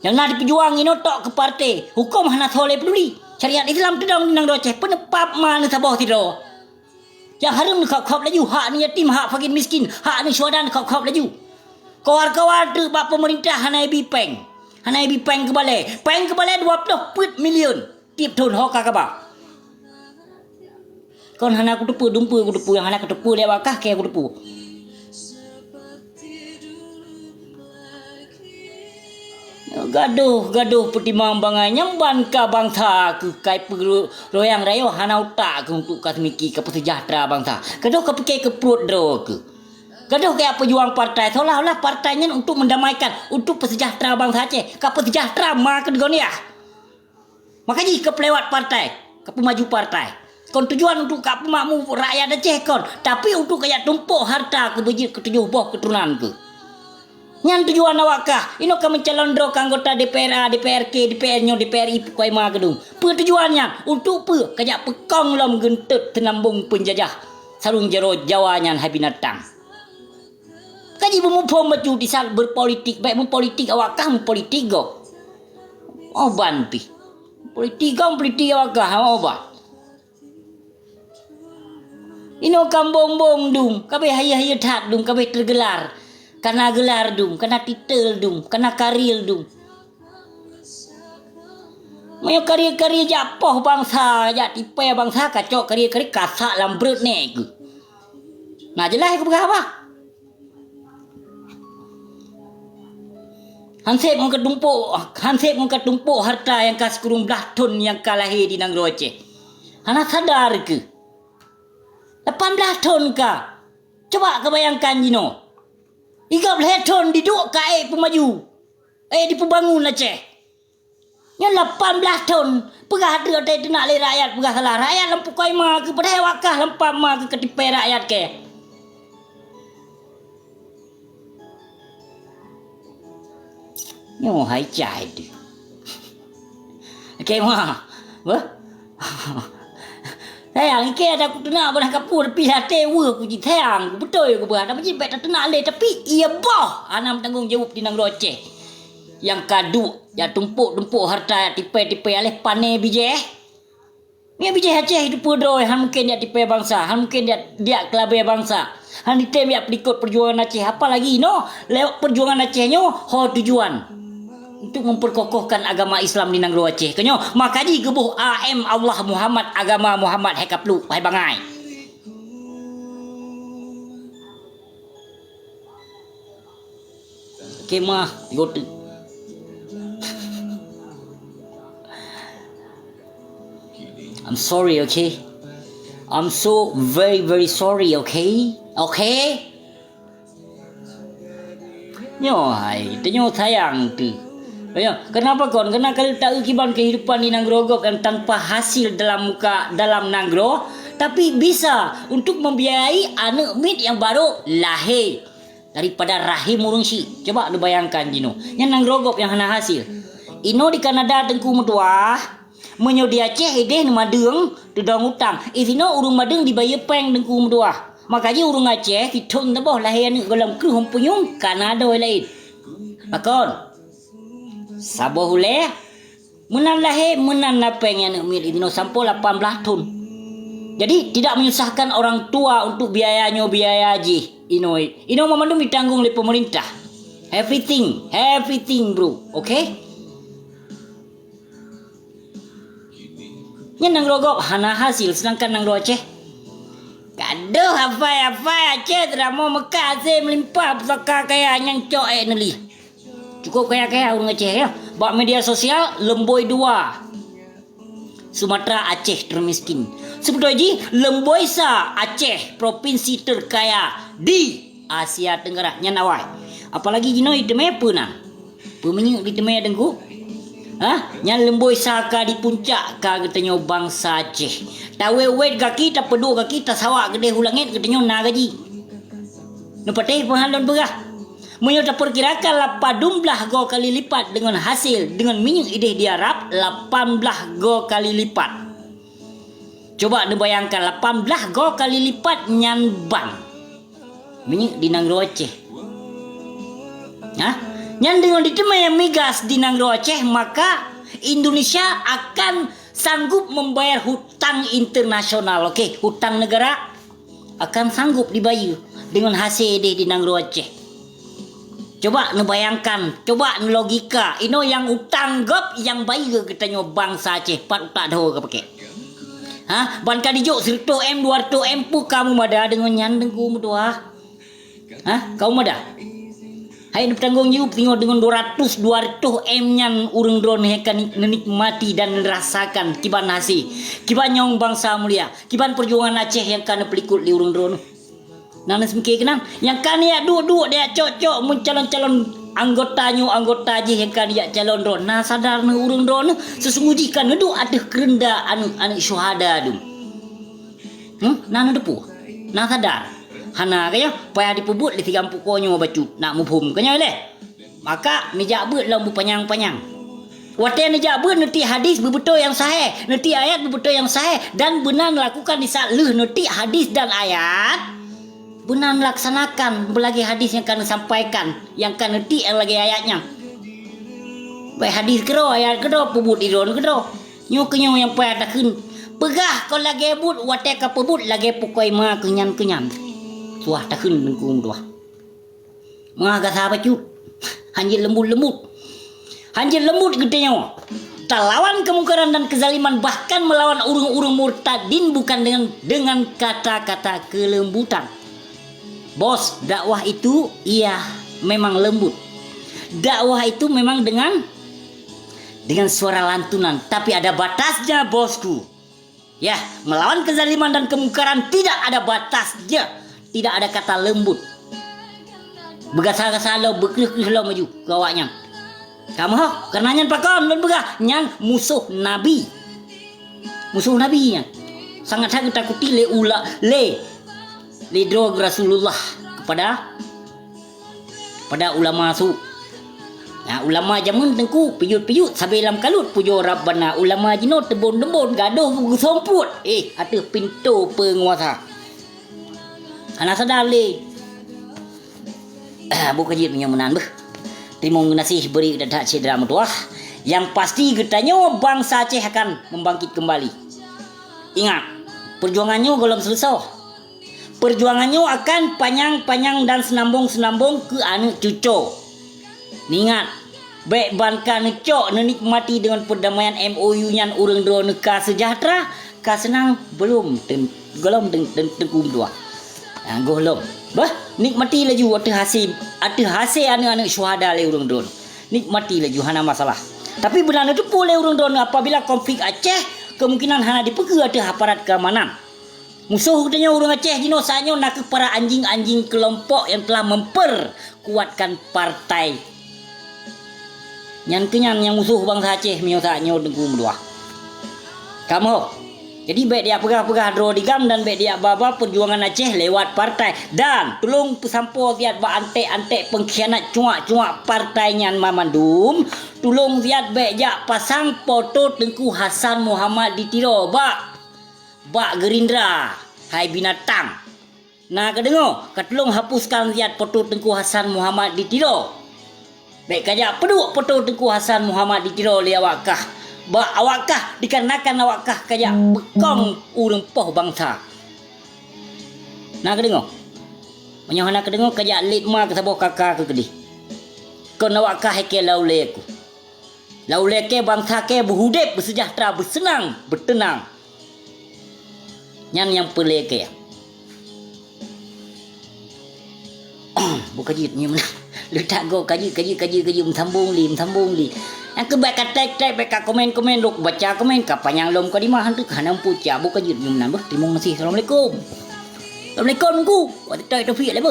Yang nak diperjuang ini tok ke partai. Hukum hana soleh peduli. Syariat Islam tidak nang doceh. Penepap mana sabah tidur. Yang harum ni kau laju. Hak ni yatim, hak fakir miskin. Hak ni syuhada kau laju. Kawar-kawar tu bak pemerintah hana bipeng. Hana bipeng ke balai. Peng ke balai 20 million. Tiap tahun hok kakak. Kon hana aku tepu dumpu aku tepu yang hana aku tepu dia wakah ke aku tepu. Gaduh pertimbangan bangai nyamban ka bangsa ke kai perlu royang rayo hana utak ke untuk kasmiki ke sejahtera bangsa. Gaduh ke pikir ke perut dro ke. Gaduh kayak pejuang partai seolah-olah partainya untuk mendamaikan untuk sejahtera bangsa Aceh. Ka sejahtera mak ke dunia. Makanya ke pelewat partai, ke pemaju partai. Kon tujuan untuk ka pemakmu rakyat Aceh kon, tapi untuk kayak tumpuk harta ke bejit ke tujuh buah keturunan ke. Nyan tujuan awakah? Ino kami calondro ke anggota DPR, DPRK, DPR nyo, DPRI kuai ma kedung. Tujuannya untuk kajak pekong lom gentut tenambung penjajah. Sarung jero Jawa nyan hai binatang. Kaji memupom baju di saat berpolitik, baik mempolitik awakah mempolitik go. Oh banti. Politik awakah awak. Ino kambong bong dung, kabe haya that dung, kabe tergelar. Kena gelar dung, kena titel dung, kena karil dung. Mayo karya-karya japoh bangsa, jak tipe bangsa kacok karya-karya kasak lambrut ni ke. Nah jelas aku berapa? Hansip muka tumpuk harta yang kas kurung belah ton yang kalahi di Nanggro Aceh. Hana sadar ke? 18 ton kah? Coba kau bayangkan Jino. 13 ton diduk ke pemaju. Di pembangun Aceh. Yang 18 ton. Pegah ada tu nak le rakyat. Pegah salah rakyat lampu koi ma ke. Padahal wakah lampu ma ke ketipai rakyat ke. Nyo hai cai tu. Okay ma. Apa? Sayang, ke ada aku tenang pernah kapur tapi hati aku je sayang. Betul aku berada macam baik tak tenang le tapi ia boh anam tanggung jawab di Nanggro Aceh. Yang kaduk, yang tumpuk harta tipe-tipe alih pane bije. Ni bije Aceh hidup pedoi han mungkin dia tipe bangsa, han mungkin dia kelabai bangsa. Han ditem dia pelikut perjuangan Aceh apa lagi no? Lewat perjuangan Acehnya ho tujuan untuk memperkokohkan agama Islam di Nanggro Aceh. Kenyo makanya gebuh AM Allah Muhammad agama Muhammad hai kaplu hai bangai. Okay mah go to. I'm sorry, okay? I'm so very sorry, okay? Okay? Nyo hai, tenyo sayang tu. Kenapa kon? Karena kalau tak ukiban kehidupan di Nanggro Gop yang tanpa hasil dalam Nanggro, tapi bisa untuk membiayai anak mit yang baru lahir daripada rahim urungsi. Coba lu bayangkan Jino. Yang Nanggro Gop yang hana hasil. Ino di Kanada tengku metua, menyo di Aceh ideh madeng tudang utang. Isino urung madeng dibayar peng tengku metua. Makanya urung Aceh kitun teboh lahir anak golam kru humpunyung Kanada lain. Makon Saboh hule menan lahir menan napeng yang umil ini sampai 18 tahun. Jadi tidak menyusahkan orang tua untuk biaya haji. Ino memandung ditanggung oleh pemerintah. Everything bro. Okay? Nya Nanggro Gop hana hasil sedangkan Nanggro Aceh. Gaduh apa Aceh tidak mau Mekah Aceh melimpah pusaka kaya yang cok neli. Cukup kaya orang Aceh ya. Bak media sosial Lemboi 2. Sumatera Aceh termiskin. Sebetulnya Lemboi Sa Aceh provinsi terkaya di Asia Tenggara nyanawai. Apalagi Jino iteme apa nah? Pemenyuk diteme dengku. Nyan Lemboi Sa ka di puncak ka getenyo bangsa Aceh. Tawe wet kaki ta pedu kaki ta sawak gede hulangit getenyo na gaji. Nu pateh penghalon berah. Menyota perkirakan 18 go kali lipat dengan hasil dengan minyak ideh diharap 18 go kali lipat. Coba dibayangkan 18 go kali lipat nyan bang minyak di Nanggro Aceh. Yang dengan ditemai migas di Nangro Aceh, maka Indonesia akan sanggup membayar hutang internasional. Okey, hutang negara akan sanggup dibayar dengan hasil dia di Nangro Aceh. Coba bayangkan, coba logika. Ino yang hutang gop yang bayar katanya bangsa Aceh. Pat tak dah ke pakai. Ha, ban kadijuk 100M 200M pu kamu mada dengan nyandeng ku mudua. Ha, kamu mada? Hai bertanggung jawab tengok dengan 200M nyan urang drone akan menikmati dan merasakan kiban hasil. Kiban nyong bangsa mulia, kiban perjuangan Aceh yang kana pelikut li urang drone. Nana semki kenang, yang kan ya duk dia cocok mun calon-calon anggota je yang kan ya calon drone. Nah sadar ne urang drone sesungguhnya kan duk ada kerenda anu syuhada dum. Nana depu. Nah sadar. Hana kaya payah dipubut di 30 konyo bacu nak mubhum kanya le. Maka mijak beut lambu panjang-panjang. Wate mijak beut nanti hadis bebetul yang sahih, nanti ayat bebetul yang sahih dan benar lakukan di saat leuh nanti hadis dan ayat. Benar laksanakan belagi hadis yang kan sampaikan, yang kan nanti yang lagi ayatnya. Baik hadis kero ayat kero pubut idon kero. Nyo kenyo yang payah takun. Pegah kau lagi but wate ka pubut lagi pukoi ma kenyan-kenyan. Tuah takun mengkum tuah. Mengaga sahabat cu. Hanjil lembut-lembut. Hanjil lembut gedenya. Tak lawan kemungkaran dan kezaliman, bahkan melawan urung-urung murtadin bukan dengan kata-kata kelembutan. Bos, dakwah itu iya memang lembut. Dakwah itu memang dengan suara lantunan, tapi ada batasnya bosku. Ya, melawan kezaliman dan kemungkaran tidak ada batasnya. Tidak ada kata lembut. Begasa-gasa lo, bekrih-krih lo maju gawaknya. Kamu hok, karenanya pakon dan begah nyang musuh Nabi. Musuh Nabi nya. Sangat-sangat takuti le drog Rasulullah kepada ulama su. Nah, ulama jamun tengku piyut-piyut sampai dalam kalut pujo Rabbana. Ulama jino tebon-tebon gaduh somput. Atuh pintu penguasa. Anak sadar le. Bukan jid punya menan beh. Terima kasih beri dan tak cedera mutuah. Yang pasti getanya bangsa Aceh akan membangkit kembali. Ingat, perjuangannya belum selesai. Perjuangannya akan panjang-panjang dan senambung-senambung ke anak cucu. Ingat, baik bankan cok menikmati dengan perdamaian MOU yang urang drone ka sejahtera, ka senang belum tengkum dua. Golong. Bah, nikmati laju ada hasil anak-anak syuhada le urang drone. Nikmati laju hana masalah. Tapi benar itu boleh urang drone apabila konflik Aceh kemungkinan hana dipegah ada aparat keamanan. Musuh katanya urang Aceh jino saatnya nak para anjing-anjing kelompok yang telah memperkuatkan partai. Yang yang musuh bangsa Aceh mio saatnya dengku dua. Kamu jadi baik dia pegah-pegah drodigam dan baik dia baba perjuangan Aceh lewat partai dan tolong pesampo ziat ba ante-ante pengkhianat cuak-cuak partainya Mamandum. Tolong ziat baik jak pasang foto Tengku Hasan Muhammad di tiro ba Gerindra hai binatang. Nah kedengo katolong hapuskan ziat foto Tengku Hasan Muhammad di tiro. Baik kajak peduk foto Tengku Hasan Muhammad di tiro li awakkah. Awakkah dikarenakan awakkah kaya bekong urang poh bangsa. Nak kedengo? Menyohana kedengo kaya litma ke saboh kakak ke gedi. Kon awakkah ke laule aku. Laule ke bangsa ke berhudip bersejahtera bersenang bertenang. Nyan yang pele ke ya. Bukan jit ni mana. Letak go kaji sambung li. Yang kebaik kata baik komen luk baca komen kapan yang lom kau di mana tu kanam puja bukan jut nyum nambah. Terima kasih. Assalamualaikum. Assalamualaikum ku. Waktu tu fi le